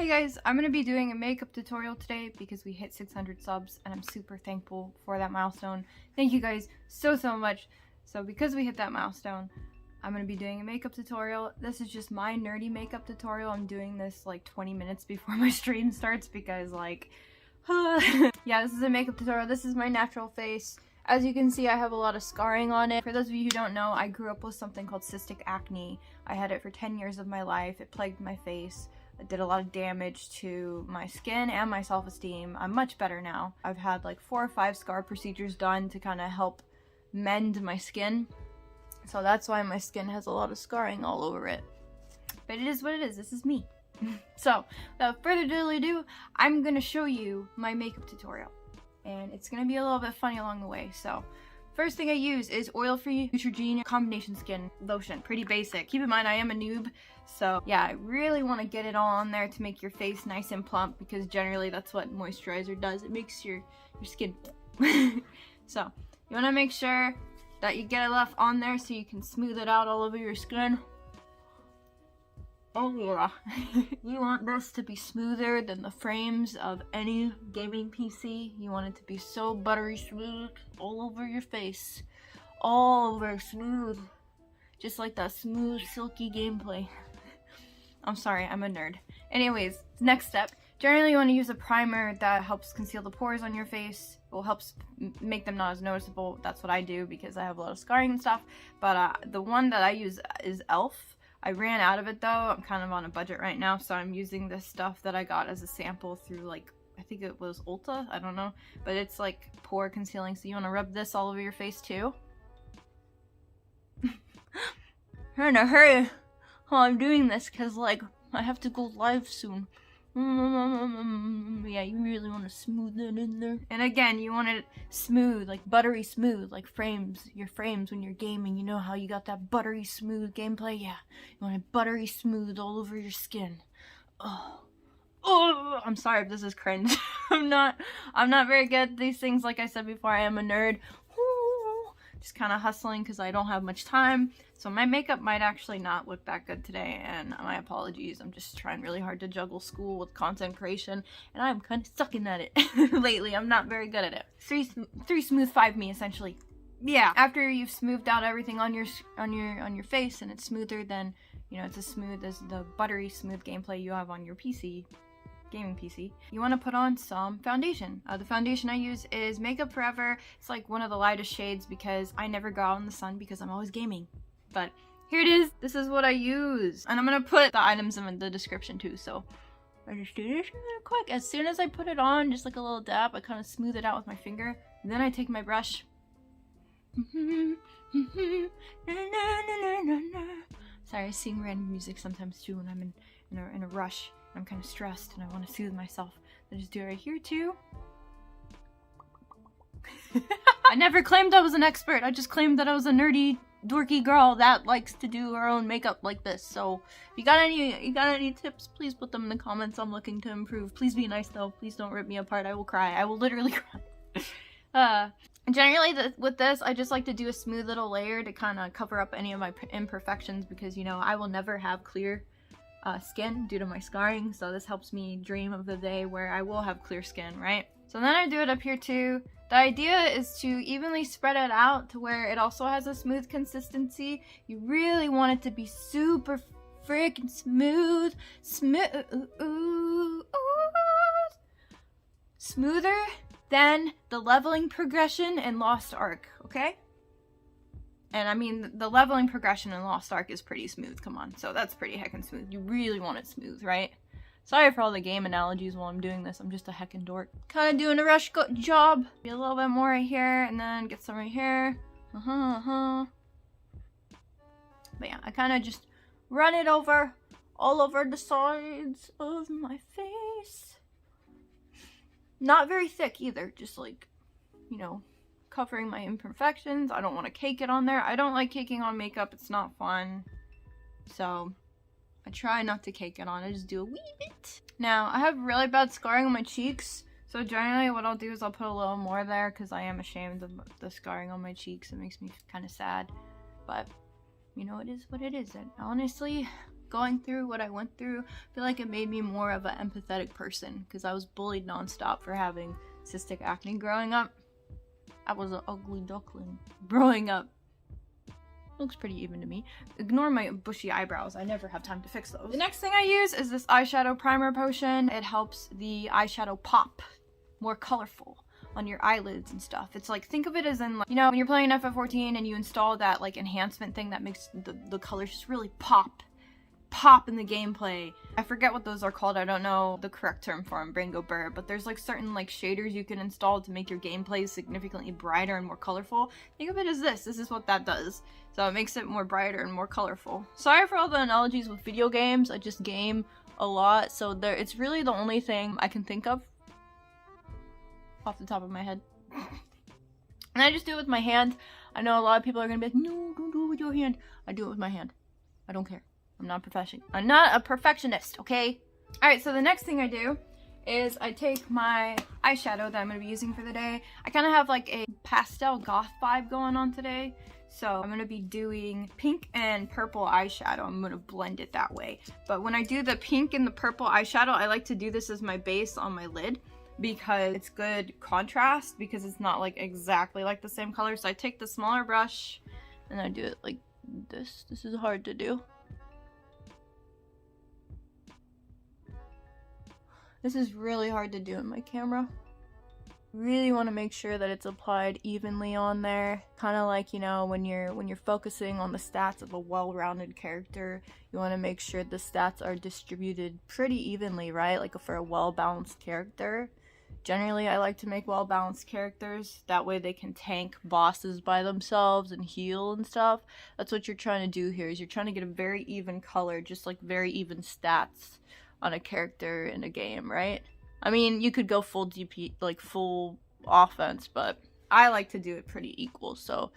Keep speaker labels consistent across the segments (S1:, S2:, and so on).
S1: Hey guys, I'm going to be doing a makeup tutorial today because we hit 600 subs and I'm super thankful for that milestone. Thank you guys so much. So because we hit that milestone, I'm going to be doing a makeup tutorial. This is just my nerdy makeup tutorial. I'm doing this like 20 minutes before my stream starts because like, yeah, this is a makeup tutorial. This is my natural face. As you can see, I have a lot of scarring on it. For those of you who don't know, I grew up with something called cystic acne. I had it for 10 years of my life. It plagued my face. It did a lot of damage to my skin and my self-esteem. I'm much better now. I've had like 4 or 5 scar procedures done to kind of help mend my skin. So that's why my skin has a lot of scarring all over it. But it is what it is. This is me. So, without further ado, I'm going to show you my makeup tutorial. And it's going to be a little bit funny along the way. So, first thing I use is oil-free Neutrogena combination skin lotion. Pretty basic. Keep in mind, I am a noob. So, yeah, I really want to get it all on there to make your face nice and plump. Because generally, that's what moisturizer does. It makes your skin So, you want to make sure that you get enough on there so you can smooth it out all over your skin. Oh yeah, you want this to be smoother than the frames of any gaming PC. You want it to be so buttery smooth all over your face. All over smooth. Just like that smooth, silky gameplay. I'm sorry, I'm a nerd. Anyways, next step. Generally you want to use a primer that helps conceal the pores on your face. It will help make them not as noticeable. That's what I do because I have a lot of scarring and stuff. But the one that I use is E.l.f. I ran out of it though. I'm kind of on a budget right now, so I'm using this stuff that I got as a sample through like, I think it was Ulta, I don't know. But it's like pore concealing, so you want to rub this all over your face too. I'm in a hurry while I'm doing this because like, I have to go live soon. Yeah, you really want to smooth that in there. And again, you want it smooth, like buttery smooth, like your frames when you're gaming. You know how you got that buttery smooth gameplay? Yeah, you want it buttery smooth all over your skin. Oh, I'm sorry if this is cringe. I'm not very good at these things. Like I said before, I am a nerd. Just kind of hustling because I don't have much time. So my makeup might actually not look that good today, and my apologies. I'm just trying really hard to juggle school with content creation, and I'm kind of sucking at it lately. I'm not very good at it. Three smooth 5 me essentially. Yeah. After you've smoothed out everything on your face and it's smoother, then you know it's as smooth as the buttery smooth gameplay you have on your PC. Gaming PC, you want to put on some foundation. The foundation I use is Makeup Forever. It's like one of the lightest shades because I never go out in the sun because I'm always gaming. But here it is. This is what I use. And I'm going to put the items in the description too. So I just do this really quick. As soon as I put it on, just like a little dab, I kind of smooth it out with my finger. And then I take my brush. Sorry, I sing random music sometimes too when I'm in a rush. I'm kind of stressed and I want to soothe myself. I just do it right here too. I never claimed I was an expert. I just claimed that I was a nerdy, dorky girl that likes to do her own makeup like this. So if you got any tips, please put them in the comments. I'm looking to improve. Please be nice though. Please don't rip me apart. I will cry. I will literally cry. Generally with this, I just like to do a smooth little layer to kind of cover up any of my imperfections because, you know, I will never have clear skin due to my scarring, so this helps me dream of the day where I will have clear skin, right? So then I do it up here too. The idea is to evenly spread it out to where it also has a smooth consistency. You really want it to be super freaking smooth. Smoother than the leveling progression in Lost Ark, okay? And I mean, the leveling progression in Lost Ark is pretty smooth, come on. So that's pretty heckin' smooth. You really want it smooth, right? Sorry for all the game analogies while I'm doing this. I'm just a heckin' dork. Kind of doing a rush job. Get a little bit more right here, and then get some right here. But yeah, I kind of just run it over, all over the sides of my face. Not very thick either, just like, you know, covering my imperfections. I don't want to cake it on there. I don't like caking on makeup. It's not fun. So I try not to cake it on. I just do a wee bit. Now, I have really bad scarring on my cheeks. So generally what I'll do is I'll put a little more there because I am ashamed of the scarring on my cheeks. It makes me kind of sad. But, you know, it is what it is. And honestly, going through what I went through, I feel like it made me more of an empathetic person because I was bullied nonstop for having cystic acne growing up. I was an ugly duckling growing up. Looks pretty even to me. Ignore my bushy eyebrows. I never have time to fix those. The next thing I use is this eyeshadow primer potion. It helps the eyeshadow pop more colorful on your eyelids and stuff. It's like, think of it as in, like, you know, when you're playing FF14 and you install that like enhancement thing that makes the colors just really pop in the gameplay. I forget what those are called. I don't know the correct term for them, Brain Go Burt, but there's like certain like shaders you can install to make your gameplay significantly brighter and more colorful. Think of it as this is what that does. So it makes it more brighter and more colorful. Sorry for all the analogies with video games. I just game a lot, so it's really the only thing I can think of off the top of my head. And I just do it with my hand. I know a lot of people are gonna be like, no, don't do it with your hand. I do it with my hand. I don't care. I'm not a perfectionist, okay? Alright, so the next thing I do is I take my eyeshadow that I'm going to be using for the day. I kind of have like a pastel goth vibe going on today. So I'm going to be doing pink and purple eyeshadow. I'm going to blend it that way. But when I do the pink and the purple eyeshadow, I like to do this as my base on my lid because it's good contrast because it's not like exactly like the same color. So I take the smaller brush and I do it like this. This is hard to do. This is really hard to do in my camera. Really want to make sure that it's applied evenly on there. Kind of like, you know, when you're focusing on the stats of a well-rounded character, you want to make sure the stats are distributed pretty evenly, right? Like for a well-balanced character. Generally, I like to make well-balanced characters. That way they can tank bosses by themselves and heal and stuff. That's what you're trying to do here, is you're trying to get a very even color, just like very even stats on a character in a game, right? I mean, you could go full DP, like full offense, but I like to do it pretty equal. So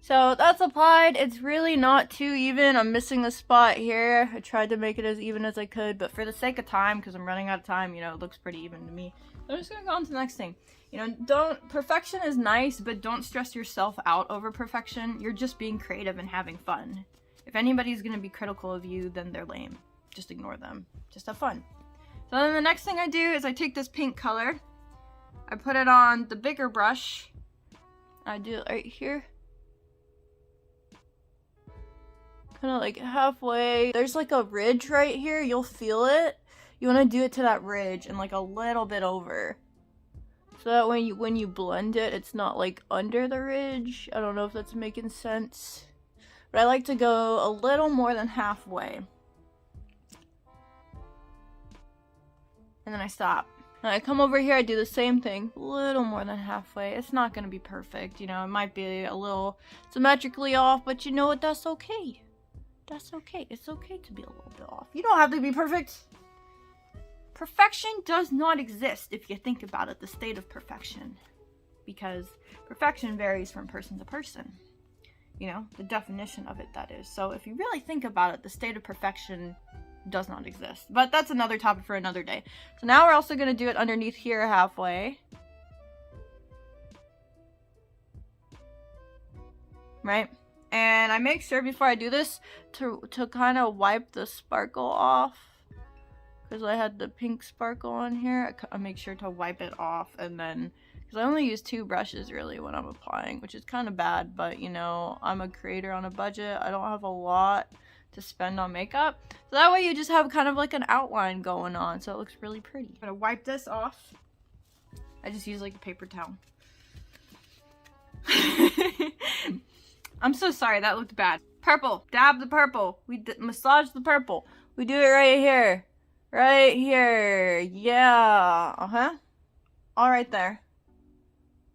S1: that's applied. It's really not too even. I'm missing a spot here. I tried to make it as even as I could, but for the sake of time, because I'm running out of time, you know, it looks pretty even to me. So I'm just gonna go on to the next thing. You know, perfection is nice, but don't stress yourself out over perfection. You're just being creative and having fun. If anybody's gonna be critical of you, then they're lame. Just ignore them. Just have fun. So then the next thing I do is I take this pink color. I put it on the bigger brush. I do it right here. Kind of like halfway. There's like a ridge right here. You'll feel it. You want to do it to that ridge and like a little bit over. So that when you blend it, it's not like under the ridge. I don't know if that's making sense. But I like to go a little more than halfway. And then I stop. And I come over here, I do the same thing. A little more than halfway. It's not going to be perfect, you know. It might be a little symmetrically off, but you know what? That's okay. That's okay. It's okay to be a little bit off. You don't have to be perfect. Perfection does not exist if you think about it, the state of perfection. Because perfection varies from person to person. You know, the definition of it, that is. So if you really think about it, the state of perfection does not exist. But that's another topic for another day. So now we're also going to do it underneath here halfway. Right? And I make sure before I do this to kind of wipe the sparkle off. Because I had the pink sparkle on here. I make sure to wipe it off. And then, because I only use 2 brushes really when I'm applying, which is kind of bad. But, you know, I'm a creator on a budget. I don't have a lot to spend on makeup. So that way you just have kind of like an outline going on. So it looks really pretty. I'm going to wipe this off. I just use like a paper towel. I'm so sorry. That looked bad. Purple. Dab the purple. We massage the purple. We do it right here. Right here. Yeah. All right there.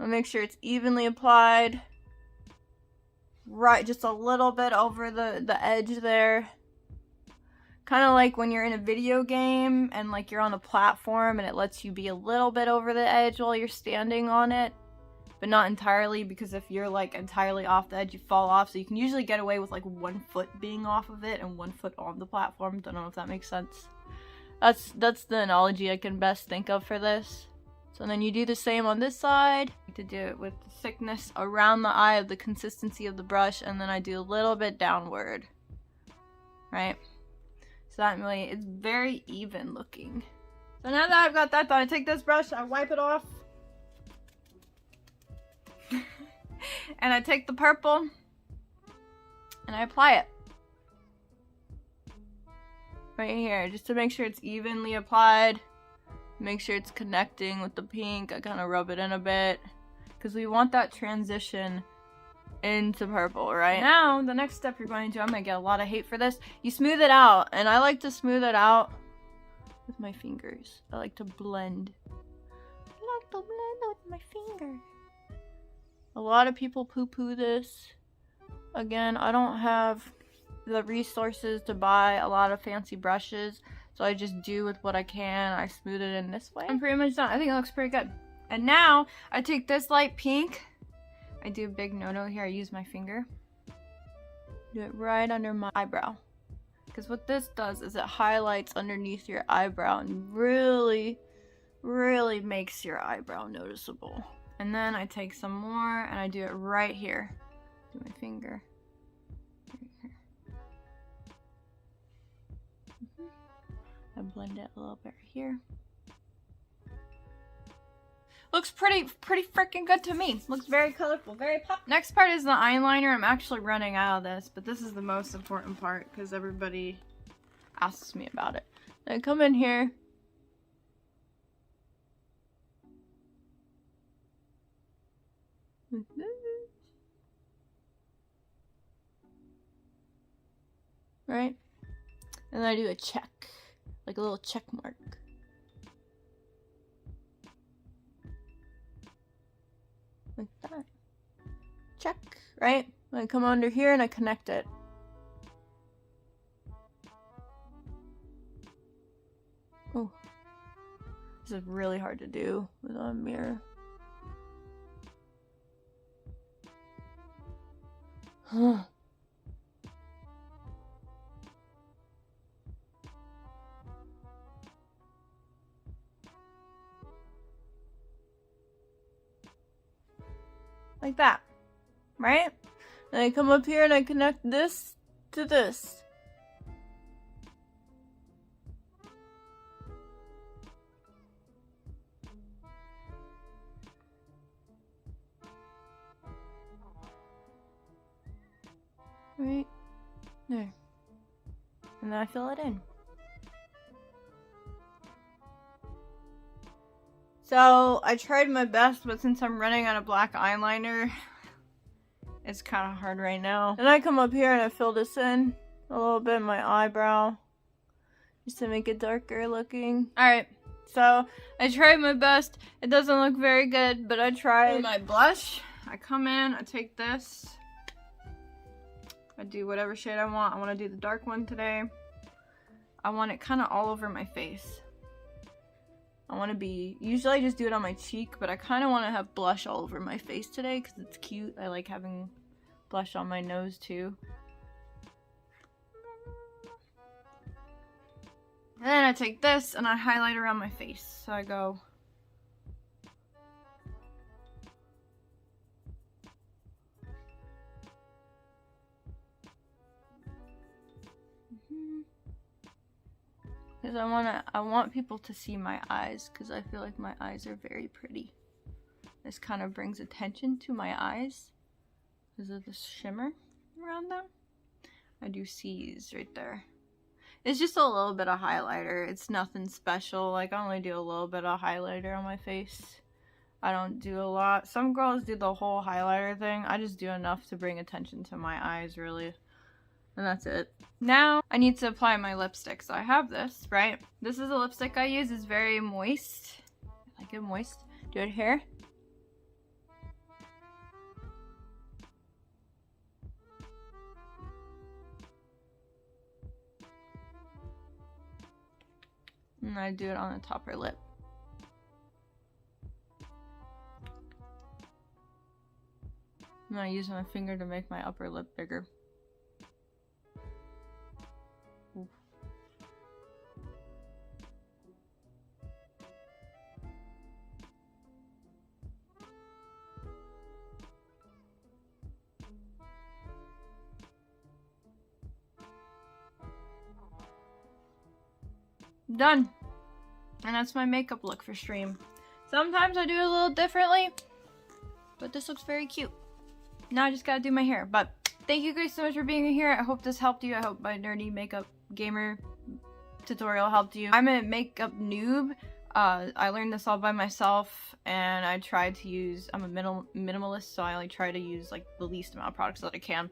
S1: I'll make sure it's evenly applied. Right, just a little bit over the edge there. Kind of like when you're in a video game and like you're on a platform and it lets you be a little bit over the edge while you're standing on it. But not entirely, because if you're like entirely off the edge, you fall off. So you can usually get away with like 1 foot being off of it and 1 foot on the platform. Don't know if that makes sense. That's the analogy I can best think of for this. So then you do the same on this side. To do it with the thickness around the eye of the consistency of the brush, and then I do a little bit downward. Right? So that way it's very even looking. So now that I've got that done, I take this brush, I wipe it off. And I take the purple and I apply it. Right here, just to make sure it's evenly applied. Make sure it's connecting with the pink. I kind of rub it in a bit. Because we want that transition into purple, right? Now, the next step you're going to do, I'm going to get a lot of hate for this. You smooth it out. And I like to smooth it out with my fingers. I like to blend. I like to blend with my finger. A lot of people poo-poo this. Again, I don't have the resources to buy a lot of fancy brushes, so I just do with what I can. I smooth it in this way. I'm pretty much done. I think it looks pretty good. And now I take this light pink. I do a big no-no here. I use my finger. Do it right under my eyebrow. Because what this does is it highlights underneath your eyebrow and really, really makes your eyebrow noticeable. And then I take some more and I do it right here. Do my finger. I blend it a little bit here. Looks pretty freaking good to me. Looks very colorful, very pop. Next part is the eyeliner. I'm actually running out of this, but this is the most important part because everybody asks me about it. I come in here. Right? And then I do a check. Like a little check mark. Like that. Check, right? I come under here and I connect it. Oh. This is really hard to do with a mirror. Huh. Like that, right? And I come up here and I connect this to this. Right there. And then I fill it in. So I tried my best, but since I'm running out of black eyeliner, it's kind of hard right now. Then I come up here and I fill this in a little bit in my eyebrow, just to make it darker looking. Alright, so I tried my best. It doesn't look very good, but I tried. My blush, I come in, I take this. I do whatever shade I want. I want to do the dark one today. I want it kind of all over my face. I want to be, usually I just do it on my cheek, but I kind of want to have blush all over my face today because it's cute. I like having blush on my nose too. And then I take this and I highlight around my face. So I go because I want people to see my eyes because I feel like my eyes are very pretty. This kind of brings attention to my eyes because of the shimmer around them. I do C's right there. It's just a little bit of highlighter. It's nothing special. Like I only do a little bit of highlighter on my face. I don't do a lot. Some girls do the whole highlighter thing. I just do enough to bring attention to my eyes, really. And that's it. Now I need to apply my lipstick. So I have this, right? This is a lipstick I use. It's very moist. I like it moist. Do it here. And I do it on the top of her lip. And I use my finger to make my upper lip bigger. Oof. done. And that's my makeup look for stream. Sometimes I do it a little differently, but this looks very cute. Now I just gotta do my hair. But thank you guys so much for being here. I hope this helped you. I hope my nerdy makeup gamer tutorial helped you. I'm a makeup noob. I learned this all by myself, and I tried to use, I'm a minimalist, so I only try to use like the least amount of products that I can.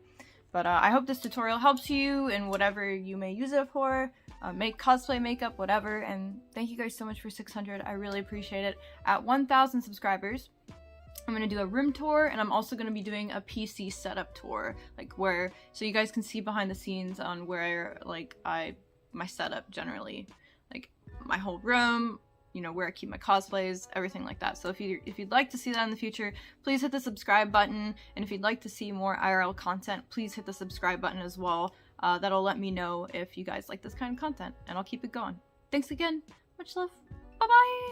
S1: But I hope this tutorial helps you in whatever you may use it for. Make cosplay makeup, whatever. And thank you guys so much for 600. I really appreciate it. At 1,000 subscribers, I'm going to do a room tour, and I'm also going to be doing a PC setup tour, like where, so you guys can see behind the scenes on where, like, my setup generally, like my whole room, you know, where I keep my cosplays, everything like that. So if you'd like to see that in the future, please hit the subscribe button. And if you'd like to see more IRL content, please hit the subscribe button as well. That'll let me know if you guys like this kind of content, and I'll keep it going. Thanks again. Much love. Bye-bye.